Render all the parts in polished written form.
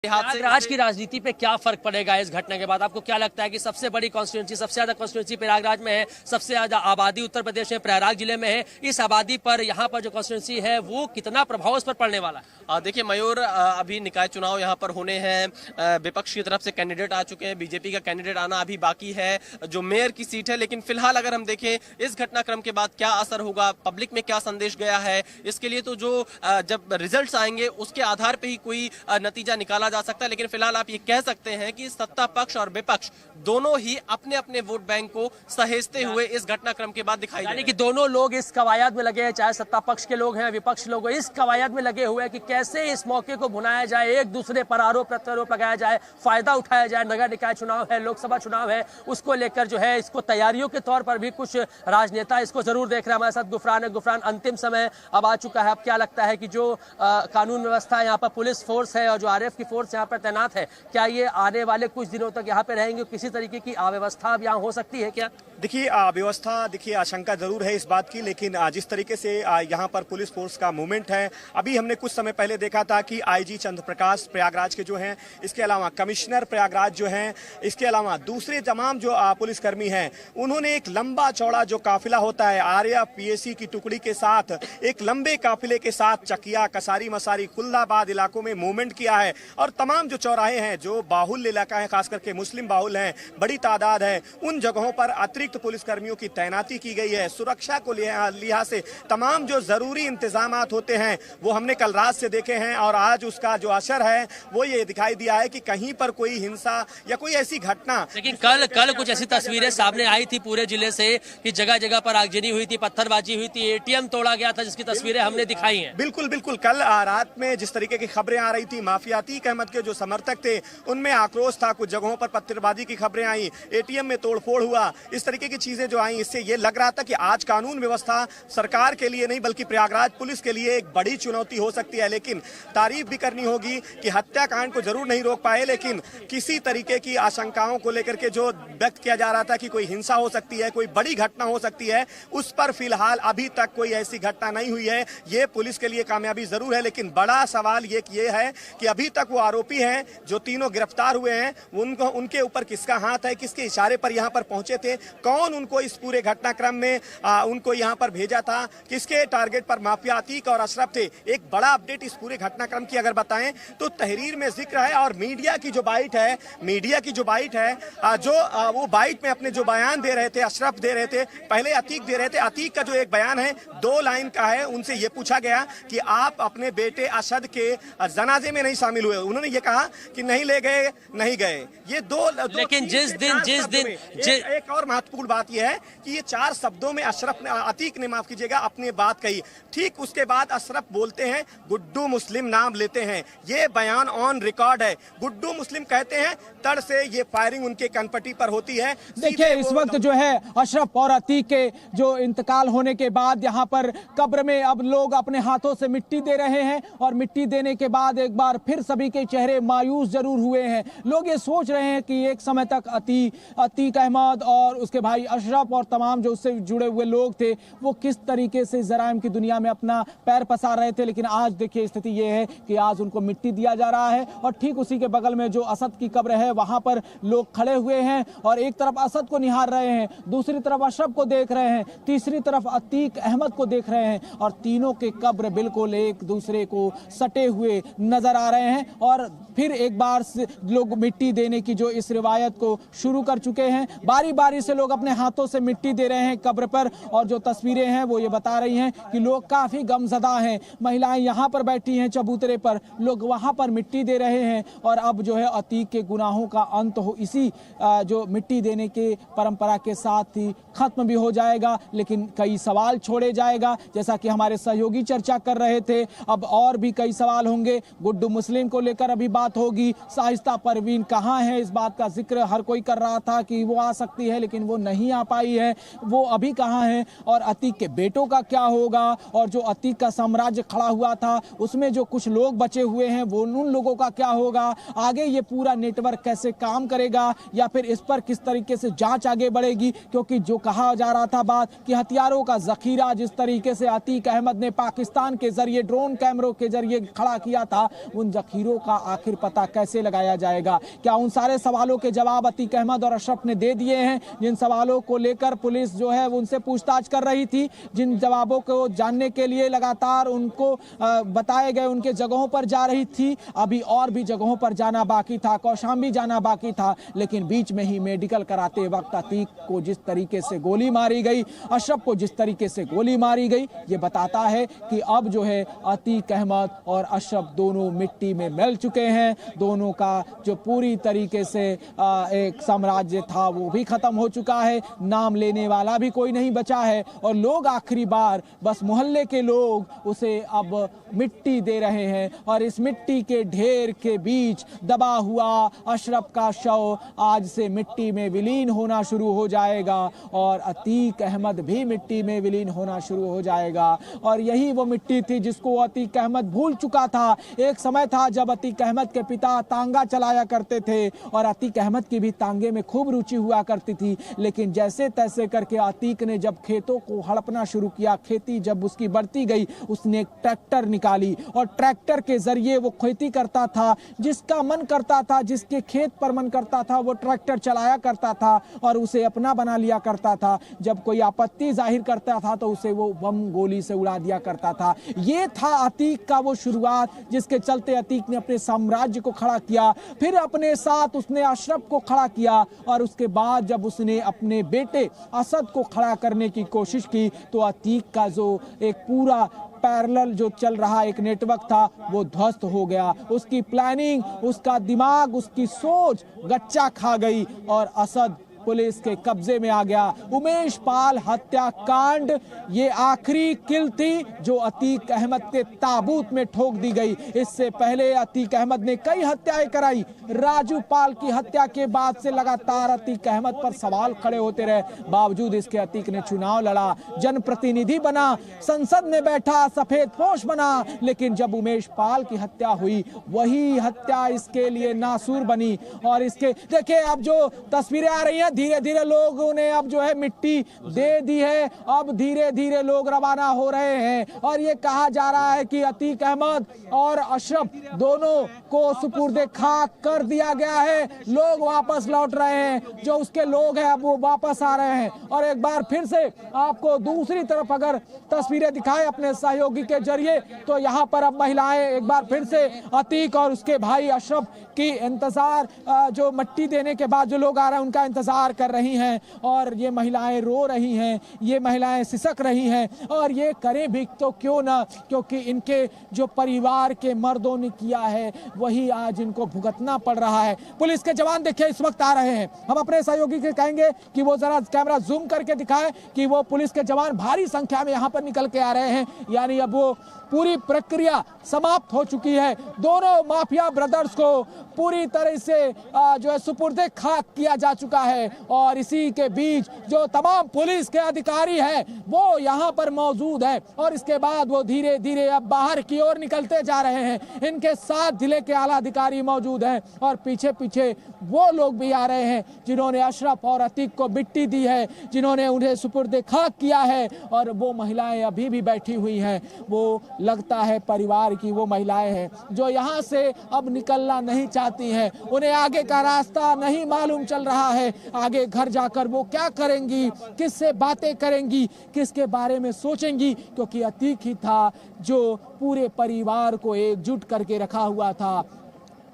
प्रयागराज की राजनीति पे क्या फर्क पड़ेगा इस घटना के बाद? आपको क्या लगता है कि सबसे बड़ी कॉन्स्टिट्यूंसी, सबसे ज्यादा कॉन्स्टिट्यूंसी प्रयागराज में है, सबसे ज्यादा आबादी उत्तर प्रदेश में प्रयागराज जिले में है, इस आबादी पर यहाँ पर जो कॉन्स्टिट्यूंसी है वो कितना प्रभाव उस पर पड़ने वाला है? देखिए मयूर, अभी निकाय चुनाव यहाँ पर होने हैं, विपक्ष की तरफ से कैंडिडेट आ चुके हैं, बीजेपी का कैंडिडेट आना अभी बाकी है, जो मेयर की सीट है। लेकिन फिलहाल अगर हम देखें इस घटनाक्रम के बाद क्या असर होगा, पब्लिक में क्या संदेश गया है, इसके लिए तो जो जब रिजल्ट आएंगे उसके आधार पर ही कोई नतीजा निकाला जा सकता है। लेकिन फिलहाल आप ये कह सकते हैं कि सत्ता पक्ष और विपक्ष दोनों ही अपने अपने वोट बैंक को सहेजते हुए इस घटनाक्रम के बाद दिखाई, यानी कि दोनों लोग इस कवायद में लगे हैं, चाहे सत्ता पक्ष के लोग हैं, विपक्ष लोग इस कवायद में लगे हुए हैं कि कैसे इस मौके को भुनाया जाए, एक दूसरे पर आरोप प्रत्यारोप लगाया जाए, फायदा उठाया जाए। नगर निकाय चुनाव है, लोकसभा चुनाव है, उसको लेकर जो है इसको तैयारियों के तौर पर भी कुछ राजनेता इसको जरूर देख रहे हैं। हमारे साथ गुफरान है। गुफरान, अंतिम समय अब आ चुका है, अब क्या लगता है कि जो कानून व्यवस्था यहाँ पर पुलिस फोर्स है और जो आरएफ की फोर्स यहाँ पर तैनात है, क्या ये आने वाले कुछ दिनों तक यहाँ पे रहेंगे? किसी तरीके की अव्यवस्था अब यहाँ हो सकती है क्या? देखिए व्यवस्था, देखिए आशंका जरूर है इस बात की, लेकिन जिस तरीके से यहाँ पर पुलिस फोर्स का मूवमेंट है, अभी हमने कुछ समय पहले देखा था कि आईजी चंद्र प्रकाश प्रयागराज के जो हैं, इसके अलावा कमिश्नर प्रयागराज जो हैं, इसके अलावा दूसरे तमाम जो पुलिसकर्मी हैं, उन्होंने एक लंबा चौड़ा जो काफिला होता है आरएएफ पीएसी की टुकड़ी के साथ, एक लंबे काफिले के साथ चकिया, कसारी मसारी, खुल्दाबाद इलाकों में मूवमेंट किया है। और तमाम जो चौराहे हैं, जो बाहुल्य इलाका है, खास करके मुस्लिम बाहुल हैं, बड़ी तादाद है, उन जगहों पर अतिरिक्त पुलिसकर्मियों की तैनाती की गई है। सुरक्षा को लिहाज से तमाम जो जरूरी इंतजाम होते हैं वो हमने कल रात से देखे हैं, और आज उसका जो असर है वो ये दिखाई दिया है कि कहीं पर कोई हिंसा या कोई ऐसी घटना। लेकिन कल कुछ ऐसी तस्वीरें सामने आई थी पूरे जिले से कि जगह जगह पर आगजनी हुई थी, पत्थरबाजी हुई थी, एटीएम तोड़ा गया था, जिसकी तस्वीरें हमने दिखाई हैं। बिल्कुल बिल्कुल, कल रात में जिस तरीके की खबरें आ रही थी, माफिया अतीक अहमद के जो समर्थक थे उनमें आक्रोश था, कुछ जगहों पर पत्थरबाजी की खबरें आई, एटीएम में तोड़फोड़ हुआ, इस तरीके की चीजें जो आई, इससे ये लग रहा था कि आज कानून व्यवस्था सरकार के लिए नहीं बल्कि प्रयागराज पुलिस के लिए एक बड़ी चुनौती हो सकती है। लेकिन तारीफ भी करनी होगी कि हत्याकांड को जरूर नहीं रोक पाए, लेकिन किसी तरीके की आशंकाओं को लेकर के जो व्यक्त किया जा रहा था कि कोई हिंसा हो सकती है, कोई बड़ी घटना हो सकती है, उस पर फिलहाल अभी तक कोई ऐसी घटना नहीं हुई है। ये पुलिस के लिए कामयाबी जरूर है, लेकिन बड़ा सवाल ये है कि अभी तक वो आरोपी हैं जो तीनों गिरफ्तार हुए हैं, उनके ऊपर किसका हाथ है, किसके इशारे पर यहाँ पर पहुंचे थे, कौन उनको इस पूरे घटनाक्रम में उनको यहाँ पर भेजा था, किसके टारगेट पर माफिया अतीक और अशरफ थे। एक बड़ा अपडेट इस पूरे घटनाक्रम की अगर बताएं तो तहरीर में जिक्र है, और मीडिया की जो बाइट है, जो वो बाइट में अपने जो बयान दे रहे थे, अशरफ दे रहे थे, पहले अतीक दे रहे थे। अतीक का जो एक बयान है 2 लाइन का है, उनसे ये पूछा गया कि आप अपने बेटे अशद के जनाजे में नहीं शामिल हुए, उन्होंने ये कहा कि नहीं ले गए, नहीं गए। ये लेकिन जिस दिन एक और महत्वपूर्ण बात यह है कि ये 4 शब्दों में अतीक ने, माफ कीजिएगा, अपनी बात कही। ठीक उसके बाद अशरफ बोलते हैं गुड्डू मुस्लिम नाम लेते हैं, ये बयान ऑन रिकॉर्ड है। गुड्डू मुस्लिम कहते हैं, तड़ से ये फायरिंग उनके कनपट्टी पर होती है। देखिए इस वक्त जो है अशरफ और अतीक के जो इंतकाल होने के बाद यहाँ पर कब्र में अब लोग अपने हाथों से मिट्टी दे रहे हैं, और मिट्टी देने के बाद एक बार फिर सभी के चेहरे मायूस जरूर हुए हैं। लोग ये सोच रहे हैं कि एक समय तक अतीक अहमद और उसके भाई अशरफ और तमाम जो उससे जुड़े हुए लोग थे वो किस तरीके से जराइम की दुनिया में अपना पैर पसार रहे थे, लेकिन आज देखिए स्थिति ये है कि आज उनको मिट्टी दिया जा रहा है। और ठीक उसी के बगल में जो असद की कब्र है वहां पर लोग खड़े हुए हैं, और एक तरफ असद को निहार रहे हैं, दूसरी तरफ अशरफ को देख रहे हैं, तीसरी तरफ अतीक अहमद को देख रहे हैं, और तीनों के कब्र बिल्कुल एक दूसरे को सटे हुए नजर आ रहे हैं। और फिर एक बार लोग मिट्टी देने की जो इस रिवायत को शुरू कर चुके हैं, बारी बारी से लोग अपने हाथों से मिट्टी दे रहे हैं कब्र पर, और जो तस्वीरें हैं वो ये बता रही हैं कि लोग काफी गमजदा हैं। महिलाएं यहाँ पर बैठी हैं चबूतरे पर, लोग वहां पर मिट्टी दे रहे हैं, और अब जो है अतीक के गुनाहों का अंत हो इसी जो मिट्टी देने के परंपरा के साथ ही खत्म भी हो जाएगा। लेकिन कई सवाल छोड़े जाएगा, जैसा कि हमारे सहयोगी चर्चा कर रहे थे, अब और भी कई सवाल होंगे। गुड्डू मुस्लिम को लेकर अभी बात होगी, शाइस्ता परवीन कहाँ है, इस बात का जिक्र हर कोई कर रहा था कि वो आ सकती है, लेकिन वो नहीं आ पाई है, वो अभी कहाँ है, और अतीक के बेटों का क्या होगा, और जो अतीक का साम्राज्य खड़ा हुआ था उसमें जो कुछ लोग बचे हुए हैं वो उन लोगों का क्या होगा, आगे ये पूरा नेटवर्क कैसे काम करेगा, या फिर इस पर किस तरीके से जांच आगे बढ़ेगी। क्योंकि जो कहा जा रहा था बात कि हथियारों का जखीरा जिस तरीके से अतीक अहमद ने पाकिस्तान के जरिए ड्रोन कैमरों के जरिए खड़ा किया था, उन जखीरों का आखिर पता कैसे लगाया जाएगा। क्या उन सारे सवालों के जवाब अतीक अहमद और अशरफ ने दे दिए हैं, जिन सवालों को लेकर पुलिस जो है उनसे पूछताछ कर रही थी, जिन जवाबों को जानने के लिए लगातार उनको बताए गए उनके जगहों पर जा रही थी। अभी और भी जगहों पर जाना बाकी था, कौशाम्बी जाना बाकी था, लेकिन बीच में ही मेडिकल कराते वक्त अतीक को जिस तरीके से गोली मारी गई, अशरफ को जिस तरीके से गोली मारी गई, ये बताता है कि अब जो है अतीक अहमद और अशरफ दोनों मिट्टी में मिल चुके हैं। दोनों का जो पूरी तरीके से एक साम्राज्य था वो भी खत्म हो चुका है, नाम लेने वाला भी कोई नहीं बचा है, और लोग आखिरी बार बस मोहल्ले के लोग उसे अब मिट्टी दे रहे हैं। और इस मिट्टी के ढेर के बीच दबा हुआ अशरफ का शव आज से मिट्टी में विलीन होना शुरू हो जाएगा, और अतीक अहमद भी मिट्टी में विलीन होना शुरू हो जाएगा। और यही वो मिट्टी थी जिसको अतीक अहमद भूल चुका था। एक समय था जब अतीक अहमद के पिता तांगा चलाया करते थे, और अतीक अहमद की भी तांगे में खूब रुचि हुआ करती थी, लेकिन जैसे तैसे करके अतीक ने जब खेतों को हड़पना शुरू किया, खेती जब उसकी बढ़ती गई, उसने एक ट्रैक्टर निकाली, और ट्रैक्टर के जरिए वो खेती करता था। जिसका मन करता था, जिसके खेत पर मन करता था, वो ट्रैक्टर चलाया करता था और उसे अपना बना लिया करता था। जब कोई आपत्ति जाहिर करता था तो उसे वो बम गोली से उड़ा दिया करता था। ये था अतीक का वो शुरुआत, जिसके चलते अतीक ने अपने साम्राज्य को खड़ा किया, फिर अपने साथ उसने अशरफ को खड़ा किया, और उसके बाद जब उसने अपने बेटे असद को खड़ा करने की कोशिश की तो अतीक का जो एक पूरा पैरेलल जो चल रहा एक नेटवर्क था वो ध्वस्त हो गया। उसकी प्लानिंग, उसका दिमाग, उसकी सोच गच्चा खा गई, और असद पुलिस के कब्जे में आ गया। उमेश पाल हत्याकांड ये आखिरी किल थी जो अतीक अहमद के ताबूत में ठोक दी गई। इससे पहले अतीक अहमद ने कई हत्याएं कराई। राजू पाल की हत्या के बाद से लगातार अतीक अहमद पर सवाल खड़े होते रहे, बावजूद इसके अतीक ने चुनाव लड़ा, जनप्रतिनिधि बना, संसद में बैठा, सफेद पोश बना, लेकिन जब उमेश पाल की हत्या हुई वही हत्या इसके लिए नासूर बनी। और इसके देखिए अब जो तस्वीरें आ रही हैं, धीरे धीरे लोगों ने अब जो है मिट्टी दे दी है, अब धीरे धीरे लोग रवाना हो रहे हैं, और ये कहा जा रहा है कि अतीक अहमद और अशरफ दोनों को सुपुर्दे खाक कर दिया गया है। लोग वापस लौट रहे हैं, जो उसके लोग हैं अब वो वापस आ रहे हैं। और एक बार फिर से आपको दूसरी तरफ अगर तस्वीरें दिखाएं अपने सहयोगी के जरिए, तो यहाँ पर अब महिलाएं एक बार फिर से अतीक और उसके भाई अशरफ की इंतजार, जो मिट्टी देने के बाद जो लोग आ रहे हैं उनका इंतजार कर रही हैं, और ये महिलाएं रो रही हैं, ये महिलाएं सिसक रही हैं, और ये करें भी तो क्यों ना, क्योंकि इनके जो परिवार के मर्दों ने किया है वही आज इनको भुगतना पड़ रहा है। पुलिस के जवान देखिए इस वक्त आ रहे हैं, हम अपने सहयोगी के कहेंगे कि वो जरा कैमरा जूम करके दिखाएं कि वो पुलिस के जवान भारी संख्या में यहाँ पर निकल के आ रहे हैं, यानी अब वो पूरी प्रक्रिया समाप्त हो चुकी है। दोनों माफिया ब्रदर्स को पूरी तरह से जो है सुपुर्दे खाक किया जा चुका है, और इसी के बीच जो तमाम पुलिस के अधिकारी हैं वो यहाँ पर मौजूद है, और इसके बाद वो धीरे धीरे अब बाहर की ओर निकलते जा रहे हैं। इनके साथ जिले के आला अधिकारी मौजूद हैं, और पीछे पीछे वो लोग भी आ रहे हैं जिन्होंने अशरफ और अतीक को मिट्टी दी है, जिन्होंने उन्हें सुपुर्दे खाक किया है, और वो महिलाएं अभी भी बैठी हुई हैं। वो लगता है परिवार की वो महिलाएं हैं जो यहाँ से अब निकलना नहीं चाहती हैं। उन्हें आगे का रास्ता नहीं मालूम चल रहा है, आगे घर जाकर वो क्या करेंगी, किससे बातें करेंगी, किसके बारे में सोचेंगी, क्योंकि अतीक ही था जो पूरे परिवार को एकजुट करके रखा हुआ था,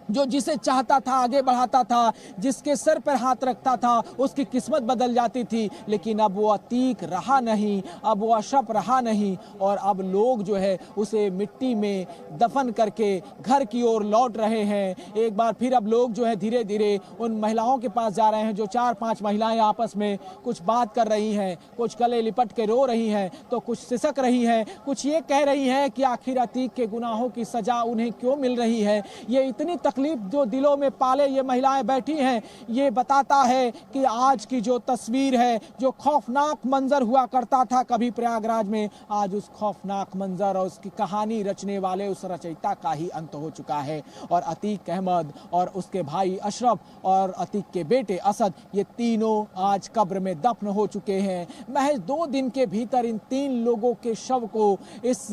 जो जिसे चाहता था आगे बढ़ाता था, जिसके सर पर हाथ रखता था उसकी किस्मत बदल जाती थी। लेकिन अब वो अतीक रहा नहीं, अब वो अशरफ रहा नहीं, और अब लोग जो है उसे मिट्टी में दफन करके घर की ओर लौट रहे हैं। एक बार फिर अब लोग जो है धीरे धीरे उन महिलाओं के पास जा रहे हैं, जो 4-5 महिलाएं आपस में कुछ बात कर रही हैं, कुछ गले लिपट के रो रही हैं, तो कुछ सिसक रही हैं, कुछ ये कह रही हैं कि आखिर अतीक के गुनाहों की सजा उन्हें क्यों मिल रही है। ये इतनी तकलीफ जो दिलों में पाले ये महिलाएं बैठी हैं, ये बताता है कि आज की जो तस्वीर है, जो खौफनाक मंजर हुआ करता था कभी प्रयागराज में, आज उस खौफनाक मंजर और उसकी कहानी रचने वाले उस रचयिता का ही अंत हो चुका है। और अतीक अहमद और उसके भाई अशरफ और अतीक के बेटे असद, ये तीनों आज कब्र में दफन हो चुके हैं। महज 2 दिन के भीतर इन 3 लोगों के शव को इस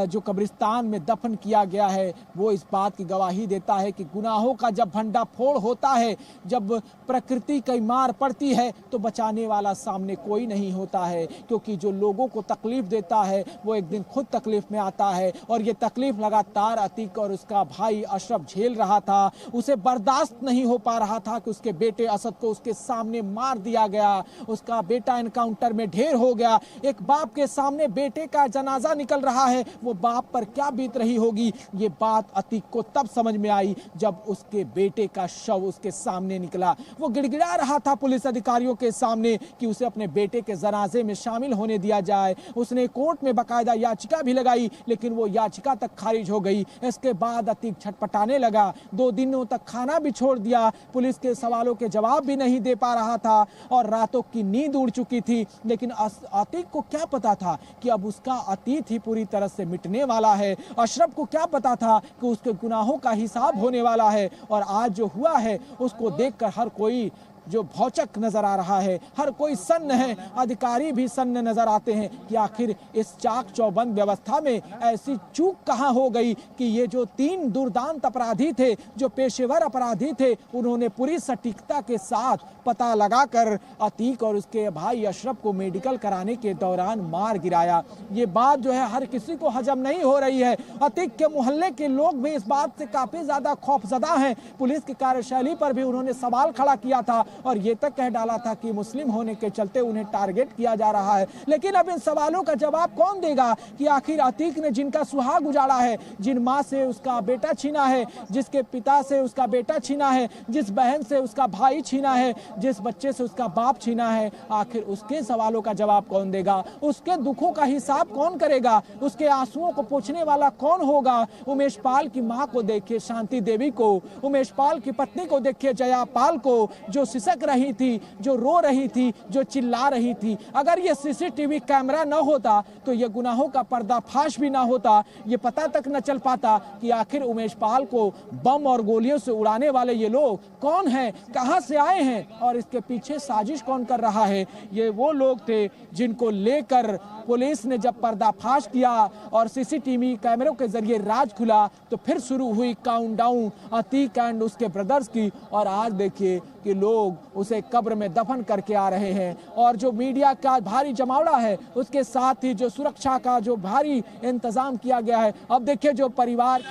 जो कब्रिस्तान में दफन किया गया है, वो इस बात की गवाही देता है कि गुनाहों का जब भंडाफोड़ होता है, जब प्रकृति की मार पड़ती है, तो बचाने वाला सामने कोई नहीं होता है, क्योंकि जो लोगों को तकलीफ देता है वो एक दिन खुद तकलीफ में आता है। और ये तकलीफ लगातार अतीक और उसका भाई अशरफ झेल रहा था। उसे बर्दाश्त नहीं हो पा रहा था कि उसके बेटे असद को उसके सामने मार दिया गया, उसका बेटा एनकाउंटर में ढेर हो गया। एक बाप के सामने बेटे का जनाजा निकल रहा है, वो बाप पर क्या बीत रही होगी। ये बात अतीक को तब समझ में आई जब उसके बेटे का शव उसके सामने निकला। वो गिड़गिड़ा रहा था पुलिस अधिकारियों के सामने कि उसे अपने बेटे के जनाजे में शामिल होने दिया जाए। उसने कोर्ट में बाकायदा याचिका भी लगाई, लेकिन वो याचिका तक खारिज हो गई। इसके बाद अतीक छटपटाने लगा, 2 दिनों तक खाना भी छोड़ दिया, पुलिस के सवालों के जवाब भी नहीं दे पा रहा था और रातों की नींद उड़ चुकी थी। लेकिन अतीक को क्या पता था कि अब उसका अतीत ही पूरी तरह से मिटने वाला है। अशरफ को क्या पता था कि उसके गुनाहों का हिसाब होने वाला है। और आज जो हुआ है उसको देखकर हर कोई जो भौचक नजर आ रहा है, हर कोई सन्न है, अधिकारी भी सन्न नजर आते हैं कि आखिर इस चाक चौबंद व्यवस्था में ऐसी चूक कहां हो गई कि ये जो 3 दुर्दांत अपराधी थे, जो पेशेवर अपराधी थे, उन्होंने पूरी सटीकता के साथ पता लगाकर अतीक और उसके भाई अशरफ को मेडिकल कराने के दौरान मार गिराया। ये बात जो है हर किसी को हजम नहीं हो रही है। अतीक के मोहल्ले के लोग भी इस बात से काफी ज्यादा खौफजदा हैं। पुलिस की कार्यशैली पर भी उन्होंने सवाल खड़ा किया था और ये तक कह डाला था कि मुस्लिम होने के चलते उन्हें टारगेट किया जा रहा है। लेकिन अब इन सवालों का जवाब कौन देगा कि आखिर अतीक ने जिनका सुहाग उजाड़ा है, जिन माँ से उसका बेटा छीना है, जिसके पिता से उसका बेटा छीना है, जिस बहन से उसका भाई छीना है, जिस बच्चे से उसका बाप छीना है, आखिर उसके सवालों का जवाब कौन देगा? उसके दुखों का हिसाब कौन करेगा? उसके आंसुओं को पोंछने वाला कौन होगा? उमेश पाल की माँ को देखिए, शांति देवी को, उमेश पाल की पत्नी को देखिए, जया पाल को, जो सिसक रही थी, जो रो रही थी, जो चिल्ला रही थी। अगर ये सीसीटीवी कैमरा न होता तो ये गुनाहों का पर्दाफाश भी ना होता। ये पता तक न चल पाता कि आखिर उमेश पाल को बम और गोलियों से उड़ाने वाले ये लोग कौन हैं, कहां से आए हैं और इसके पीछे साजिश कौन कर रहा है। ये वो लोग थे जिनको लेकर पुलिस ने जब पर्दाफाश किया और सीसीटीवी कैमरों के जरिए राज खुला, तो फिर शुरू हुई काउंटडाउन अतीक एंड उसके ब्रदर्स की। और आज देखिए कि लोग उसे कब्र में दफन करके आ रहे हैं और जो मीडिया का भारी जमावड़ा है, उसके साथ ही जो सुरक्षा का जो भारी इंतजाम किया गया है। अब देखिए जो परिवार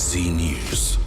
जी न्यूज़।